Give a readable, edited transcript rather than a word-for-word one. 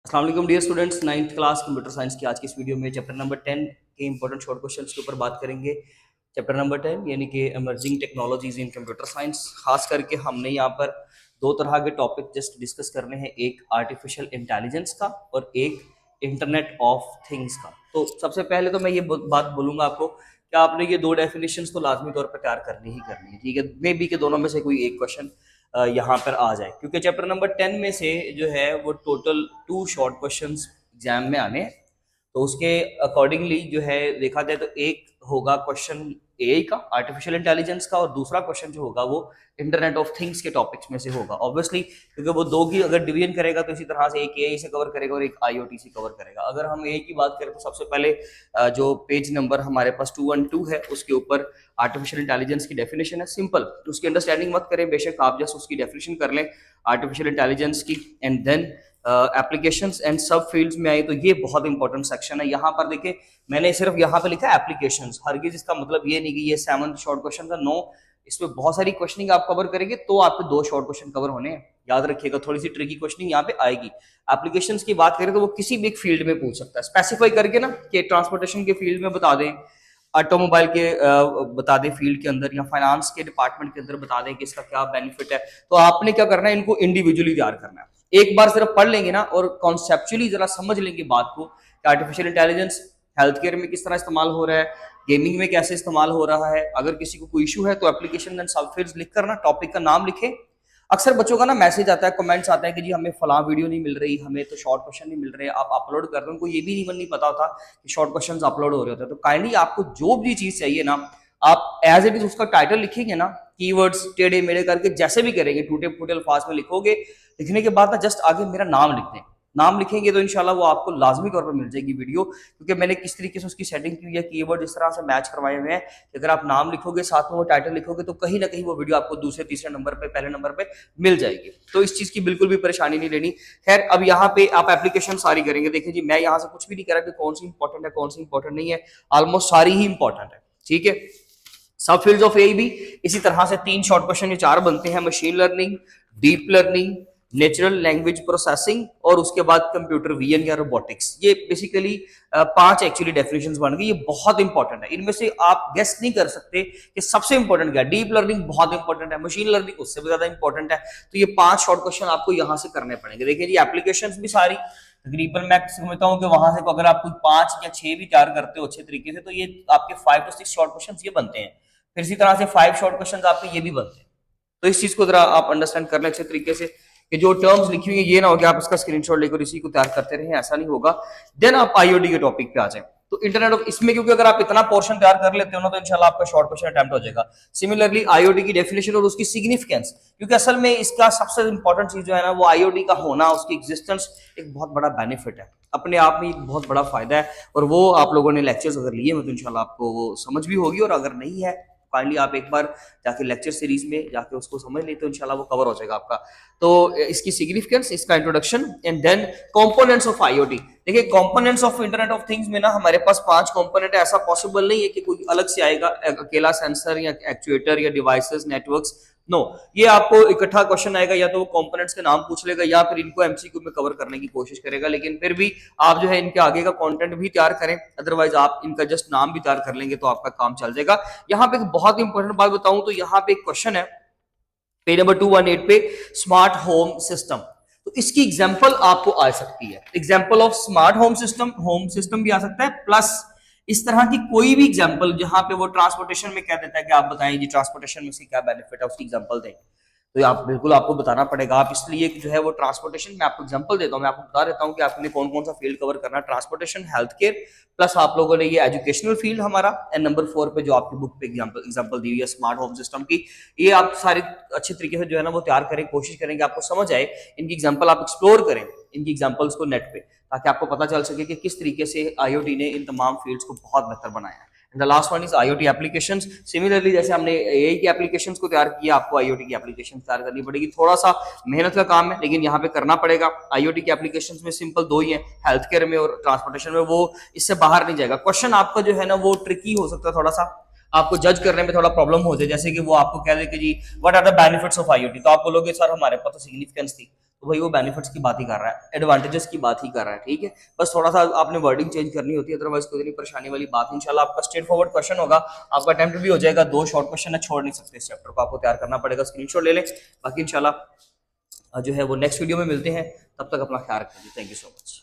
अस्सलाम वालेकुम dear students, 9th class computer science की आज की इस वीडियो में चैप्टर नंबर 10 के इंपॉर्टेंट शॉर्ट क्वेश्चंस के ऊपर बात करेंगे। चैप्टर नंबर 10 यानी कि इमर्जिंग टेक्नोलॉजीज इन कंप्यूटर साइंस। खास करके हमने यहाँ पर दो तरह के टॉपिक जस्ट डिस्कस करने हैं, एक आर्टिफिशियल इंटेलिजेंस का और एक इंटरनेट ऑफ थिंग्स का। तो सबसे पहले तो मैं ये बात बोलूंगा आपको कि आपने ये दो डेफिनेशंस तो लाजमी तौर पर तैयार करनी ही करनी है, ठीक है। मे बी के दोनों में से कोई एक क्वेश्चन यहाँ पर आ जाए, क्योंकि चैप्टर नंबर 10 में से जो है वो टोटल 2 शॉर्ट क्वेश्चंस एग्जाम में आने हैं। तो उसके अकॉर्डिंगली जो है देखा जाए तो एक होगा क्वेश्चन एआई का, आर्टिफिशियल इंटेलिजेंस का, और दूसरा क्वेश्चन जो होगा वो इंटरनेट ऑफ थिंग्स के टॉपिक्स में से होगा ऑब्वियसली, क्योंकि वो दो की अगर डिवीजन करेगा तो इसी तरह से एक एआई से कवर करेगा और एक आईओटी से कवर करेगा। अगर हम एआई की बात करें तो सबसे पहले जो पेज नंबर हमारे पास 212 है उसके ऊपर आर्टिफिशियल इंटेलिजेंस की डेफिनेशन है। सिंपल, तो उसकी अंडरस्टैंडिंग मत करें, बेशक आप जस्ट उसकी डेफिनेशन कर लें आर्टिफिशियल इंटेलिजेंस की, एंड देन एप्लीकेशंस एंड सब फील्ड्स में आए तो ये बहुत इंपॉर्टेंट सेक्शन है। यहाँ पर देखिए मैंने सिर्फ यहाँ पे लिखा है एप्लीकेशंस, हरगिज इसका मतलब ये नहीं कि ये 7 शॉर्ट क्वेश्चन का, नो, इसमें बहुत सारी क्वेश्चनिंग आप कवर करेंगे तो आपके 2 शॉर्ट क्वेश्चन कवर होने हैं। याद रखिएगा, थोड़ी सी ट्रिकी क्वेश्चनिंग यहाँ पे आएगी। एप्लीकेशंस की बात करें तो वो किसी भी एक फील्ड में पूछ सकता है, स्पेसिफाई करके ना कि ट्रांसपोर्टेशन के फील्ड में बता दें, ऑटोमोबाइल के बता दें फील्ड के अंदर, या फाइनेंस के डिपार्टमेंट के अंदर बता दें कि इसका क्या बेनिफिट है। तो आपने क्या करना है, इनको इंडिविजुअली तैयार करना है। एक बार सिर्फ पढ़ लेंगे ना और कॉन्सेप्चुअली जरा समझ लेंगे बात को कि आर्टिफिशियल इंटेलिजेंस हेल्थ केयर में किस तरह इस्तेमाल हो रहा है, गेमिंग में कैसे इस्तेमाल हो रहा है। अगर किसी को कोई इशू है तो एप्लीकेशन एंड सब फील्ड्स लिख कर ना टॉपिक का नाम लिखे। अक्सर बच्चों का ना मैसेज आता है, कमेंट्स आता है कि जी हमें फलां वीडियो नहीं मिल रही, हमें तो शॉर्ट क्वेश्चन नहीं मिल रहे, आप अपलोड कर रहे हो। उनको ये भी नहीं पता होता कि शॉर्ट क्वेश्चन अपलोड हो रहे होते हैं। तो काइंडली आपको जो भी चीज चाहिए ना, आप एज इट इज उसका टाइटल लिखेंगे ना, कीवर्ड्स टेढ़े मेढ़े करके जैसे भी करेंगे, टूटे फूटे अल्फाज में लिखोगे। लिखने के बाद ना जस्ट आगे मेरा नाम लिख दें। नाम लिखेंगे तो इंशाल्लाह वो आपको लाजमी तौर पर मिल जाएगी वीडियो, क्योंकि मैंने किस तरीके से उसकी सेटिंग की हुई है, कीवर्ड इस तरह से मैच करवाए हुए हैं कि अगर आप नाम लिखोगे साथ में वो टाइटल लिखोगे तो कहीं ना कहीं वो वीडियो आपको दूसरे तीसरे नंबर पे, पहले नंबर पे मिल जाएगी। तो इस चीज की बिल्कुल भी परेशानी नहीं लेनी। खैर, अब यहाँ पे आप एप्लीकेशन सारी करेंगे। देखिए जी, मैं यहाँ से कुछ भी नहीं कह रहा कि कौन सी इंपॉर्टेंट है कौन सी इंपॉर्टेंट नहीं है, ऑलमोस्ट सारी ही इंपॉर्टेंट है, ठीक है। सब फील्ड्स ऑफ एआई भी इसी तरह से 3 शॉर्ट क्वेश्चन ये 4 बनते हैं, machine learning, deep learning, natural language processing, और उसके बाद कंप्यूटर विजन या रोबोटिक्स। ये बेसिकली 5 एक्चुअली डेफिनेशंस बन गई। ये बहुत इंपॉर्टेंट है, इनमें से आप गेस नहीं कर सकते कि सबसे इंपॉर्टेंट क्या है। डीप लर्निंग बहुत इंपॉर्टेंट है, मशीन लर्निंग उससे भी ज्यादा इंपॉर्टेंट है। तो ये 5 शॉर्ट क्वेश्चन आपको यहाँ से करने पड़ेंगे। देखिए जी, एप्लीकेशंस भी सारी तकरीबन मैं समझता हूँ कि वहां से अगर आप कोई 5 या 6 भी तैयार करते हो अच्छे तरीके से तो ये आपके 5 to 6 शॉर्ट क्वेश्चन ये बनते हैं। फिर इसी तरह से 5 शॉर्ट क्वेश्चन आपके ये भी बनते हैं। तो इस चीज को जरा आप अंडरस्टैंड कर लें अच्छे तरीके से कि जो टर्म्स लिखी हुई है ये ना हो कि आप इसका स्क्रीनशॉट लेकर इसी को तैयार करते रहें, ऐसा नहीं होगा। देन आप आईओटी के टॉपिक पे आ जाए। तो इंटरनेट ऑफ इसमें क्योंकि अगर आप इतना पोर्शन तैयार कर लेते हो ना तो इंशाल्लाह आपका शॉर्ट क्वेश्चन अटेम्प्ट हो जाएगा। सिमिलरली आईओटी की डेफिनेशन और उसकी सिग्निफिकेंस, क्योंकि असल में इसका सबसे इंपॉर्टेंट चीज जो है ना वो आईओटी का होना, उसकी एग्जिस्टेंस एक बहुत बड़ा बेनिफिट है, अपने आप में एक बहुत बड़ा फायदा है। और वो आप लोगों ने लेक्चर्स अगर लिए हैं तो इंशाल्लाह आपको वो समझ भी होगी, और अगर नहीं है फाइनली आप एक बार जाके लेक्चर सीरीज में जाके उसको समझ लेते हो इंशाल्लाह वो कवर हो जाएगा आपका। तो इसकी सिग्निफिकेंस, इसका introduction, and then components of IoT. देखिए, components of internet of things में ना हमारे पास 5 कंपोनेंट है। ऐसा पॉसिबल नहीं है कि कोई अलग से आएगा अकेला सेंसर या एक्चुएटर या डिवाइसेस नेटवर्क्स, नो। ये आपको इकट्ठा क्वेश्चन आएगा, या तो वो कंपोनेंट्स के नाम पूछ लेगा या फिर इनको एमसीक्यू में कवर करने की कोशिश करेगा। लेकिन फिर भी आप जो है इनके आगे का कंटेंट भी तैयार करें, अदरवाइज आप इनका जस्ट नाम भी तैयार कर लेंगे तो आपका काम चल जाएगा। यहाँ पे एक बहुत इंपॉर्टेंट बात बताऊं तो यहाँ पे एक क्वेश्चन है पेज नंबर 218 पे, स्मार्ट होम सिस्टम। तो इसकी एग्जांपल आपको आ सकती है, example of smart home system भी आ सकता है, प्लस इस तरह की कोई भी एग्जांपल जहां पे वो ट्रांसपोर्टेशन में कह देता है कि आप बताएं जी ट्रांसपोर्टेशन में से क्या बेनिफिट है, उसकी एग्जांपल दें। तो आप बिल्कुल आपको बताना पड़ेगा। आप इसलिए जो है वो ट्रांसपोर्टेशन में आपको एग्जांपल देता हूं, मैं आपको बता देता हूं कि आपने कौन कौन सा फील्ड कवर करना है। ट्रांसपोर्टेशन, हेल्थ केयर, प्लस आप लोगों ने ये एजुकेशनल फील्ड हमारा, एंड नंबर 4 पे जो आपकी बुक पे एग्जांपल दी हुई है स्मार्ट होम सिस्टम की। ये आप सारे अच्छे तरीके से जो है ना वो तैयार करें, कोशिश करेंगे आपको समझ आए। इनकी एग्जाम्पल आप एक्सप्लोर करें, इनकी एग्जाम्पल्स को नेट पे, ताकि आपको पता चल सके कि किस तरीके से आईओटी ने इन तमाम फील्ड्स को बहुत बेहतर बनाया है। The last one is IoT applications. Similarly जैसे हमने एआई की एप्लीकेशंस को तैयार किया, आपको आईओटी की एप्लीकेशन तैयार करनी पड़ेगी। थोड़ा सा मेहनत का काम है लेकिन यहाँ पे करना पड़ेगा। आईओटी की एप्लीकेशंस में सिंपल 2 ही है, हेल्थ केयर में और ट्रांसपोर्टेशन में, वो इससे बाहर नहीं जाएगा। क्वेश्चन आपका जो है ना वो ट्रिकी हो सकता है, थोड़ा सा आपको जज करने में थोड़ा प्रॉब्लम हो जाए। जैसे कि वो आपको कह दे कि जी what are the benefits of IoT, तो आप बोलोगे सर हमारे पास तो सिग्निफिकेंस थी, तो भाई वो बेनिफिट्स की बात ही कर रहा है, एडवांटेजेस की बात ही कर रहा है, ठीक है। बस थोड़ा सा आपने वर्डिंग चेंज करनी होती है, अदरवाइज कोई इतनी परेशानी वाली बात नहीं। इंशाल्लाह आपका स्ट्रेट फॉरवर्ड क्वेश्चन होगा, आपका अटेम्प्ट भी हो जाएगा। 2 शॉर्ट क्वेश्चन है, छोड़ नहीं सकते इस चैप्टर को, आपको तैयार करना पड़ेगा, स्क्रीनशॉट ले लें। बाकी इंशाल्लाह जो है वो नेक्स्ट वीडियो में मिलते हैं, तब तक अपना ख्याल रखिए। Thank you so much.